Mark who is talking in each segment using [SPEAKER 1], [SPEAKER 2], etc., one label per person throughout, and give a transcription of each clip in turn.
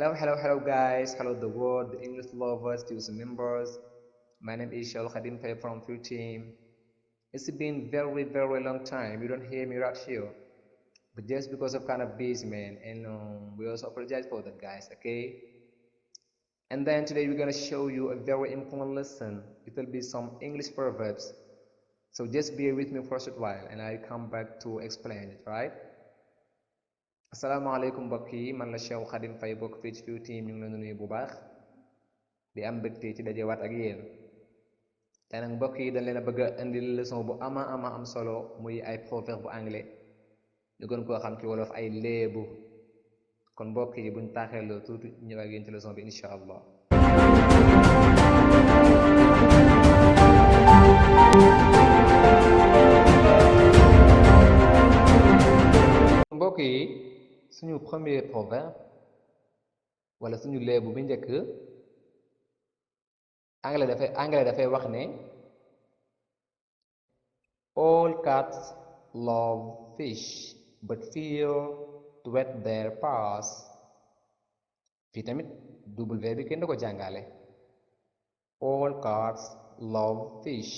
[SPEAKER 1] Hello guys. Hello the world, the English lovers, the members. My name is Shal Khadim Pay from Few Team. It's been very long time. You don't hear me right here. But just because of kind of busy man, and we also apologize for that guys, okay? And then today we're gonna show you a very important lesson. It will be some English proverbs. So just bear with me for a short while and I'll come back to explain it, right? Assalamualaikum mbokk yi man la Cheikh Khadim Faye bokk fii ci Few Team ñu ngi leen nuyu bu baax di am mbégte ci dajewaat ak yéen te nag mbokk yi dañ leen a bëgg a indil leçon bu ama am solo muy ay proverbe bu anglais ñu gën koo xam ci wolof ay léebu kon mbokk yi buñ taaxeeloo tuuti ñëw ak yéen ci leçon bi incha allah. mbokk yi suñu premier proverbe wala suñu léebu bi njëkk anglais dafay wax ne all cats love fish but fear to wet their paws. fii tamit W bi kenn du ko jàngale. all cats love fish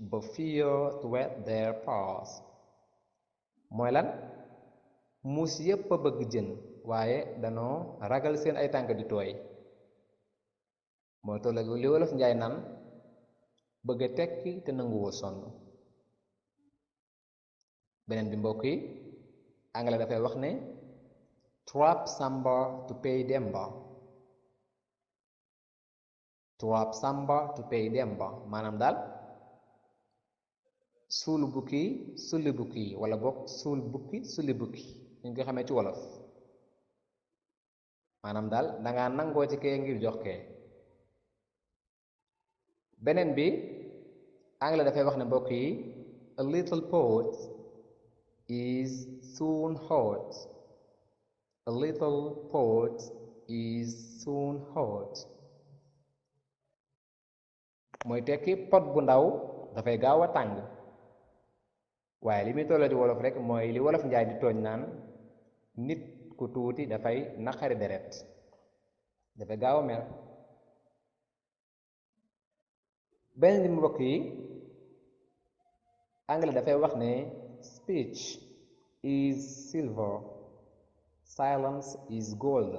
[SPEAKER 1] but fear to wet their paws. mooy lan muus yépp a bëgg jën waaye danoo ragal seen ay tànk di tooy. mooy tolloo li wolof njaay naan bëgg a tekki te nanguwoo sonn. beneen bi mbokk yi anglais dafay wax ne trap Samba to pay Demba. trap Samba to pay Demba maanaam daal suul bukki sulli bukki wala bokk suul bukki sulli bukki ñu ngi ko xamee ci wolof maanaam daal danga nangoo ci kee ngir jox kee. beneen bi anglais dafay wax ne mbokk yi a little pot is soon hot. a little pot is soon hot. mooy tekki pot bu ndaw dafay gaaw a tàng waaye li muy tolloo ci wolof rek mooy li wolof njaay di tooñ naan nit ku tuuti dafay naqari deret dafay gaaw a mer. beneen bi mbokk yi anglais dafay wax ne speech is silver, silence is gold.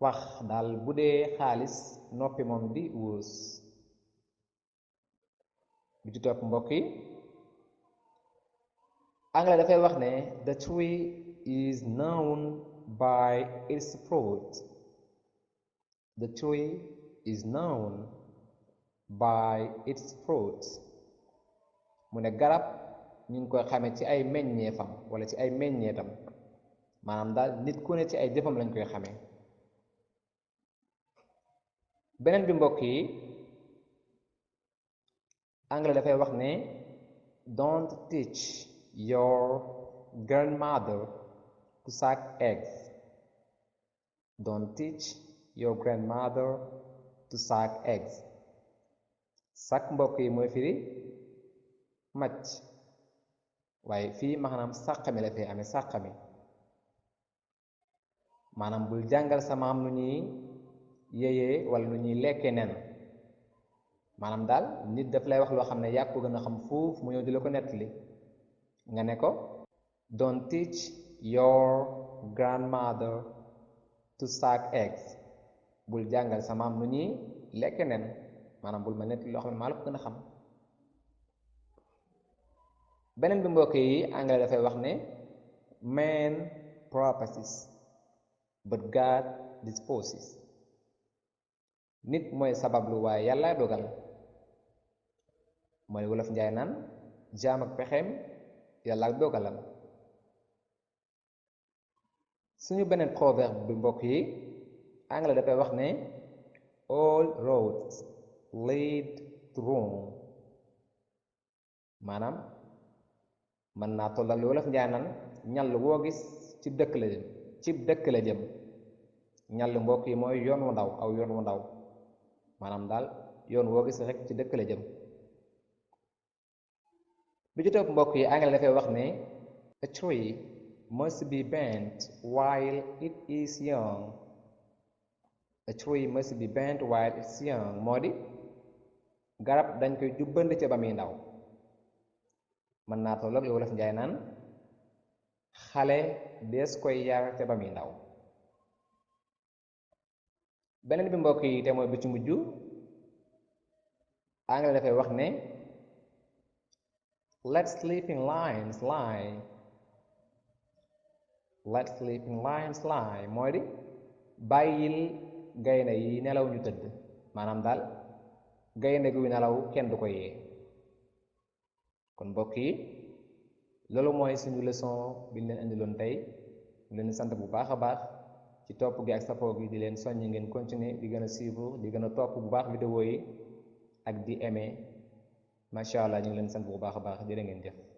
[SPEAKER 1] wax daal bu dee xaalis noppi moom di wurus. bi ci topp mbokk yi anglais dafay wax ne the tree is known by its fruit. the tree is known by its fruit. mu ne garab ñu ngi koy xamee ci ay meññeefam wala ci ay meññeetam maanaam daal nit ku ne ci ay jëfam lañ koy xamee. beneen bi mbokk yi anglais dafay wax ne don't teach your grandmother to suck eggs. don't teach your grandmother to suck eggs. suck mbokk yi mooy firi macc waaye fii maanaam sàqami la fay amee sàqami maanaam bul jàngal sa maam nu ñuy yéyee wala nu ñuy lekkee nen maanaam daal nit daf lay wax loo xam ne yaa ko gën a xam fuuf mu ñëw di la ko nettali nga ne ko don't teach your grandmother to suck eggs. bul jàngal sa maam nu ñuy lekke nen maanaam bul ma nettali loo xam ne maa la ko gën a xam. beneen bi mbokk yi anglais dafay wax ne man proposes but God disposes. nit mooy sabablu waaye yàlla dogal mooy wolof njaay naan jaam ak pexeem yàlla ak dogalam. suñu beneen proverbe bi mbokk yi anglais dafay wax ne all roads lead to Rome. maanaam mën naa tollal li wolof njaay naan ñall woo gis ci dëkk la jëm ñall mbokk yi mooy yoon wu ndaw aw yoon wu ndaw maanaam daal yoon woo gis rek ci dëkk la jëm. bi ci topp mbokk yi anglais dafay wax ne a tree must be bent while it is young. A tree must be bent while it's young moo di garab dañ koy jubbandi ca ba muy ndaw mën naa tolloog li wolof njaay naan xale dees koy yar ca ba muy ndaw. beneen bi mbokk yi te mooy bi ci mujj anglais dafay wax ne let sleeping lions lie. let sleeping lions lie mooy di bàyyil gaynde yi nelaw ñu tëdd maanaam daal gaynde guy nelaw kenn du ko yee. kon mbokk yi loolu mooy suñu leçon bi ñu leen indiloon tey ñu leen sant bu baax a baax ci topp gi ak sapoo gi di leen soññi ngeen continuer di gën a suivre di gën a topp bu baax vidéo yi ak di aimer macha allah ñu ngi leen sant bu baax a baax jërë ngeen jëf.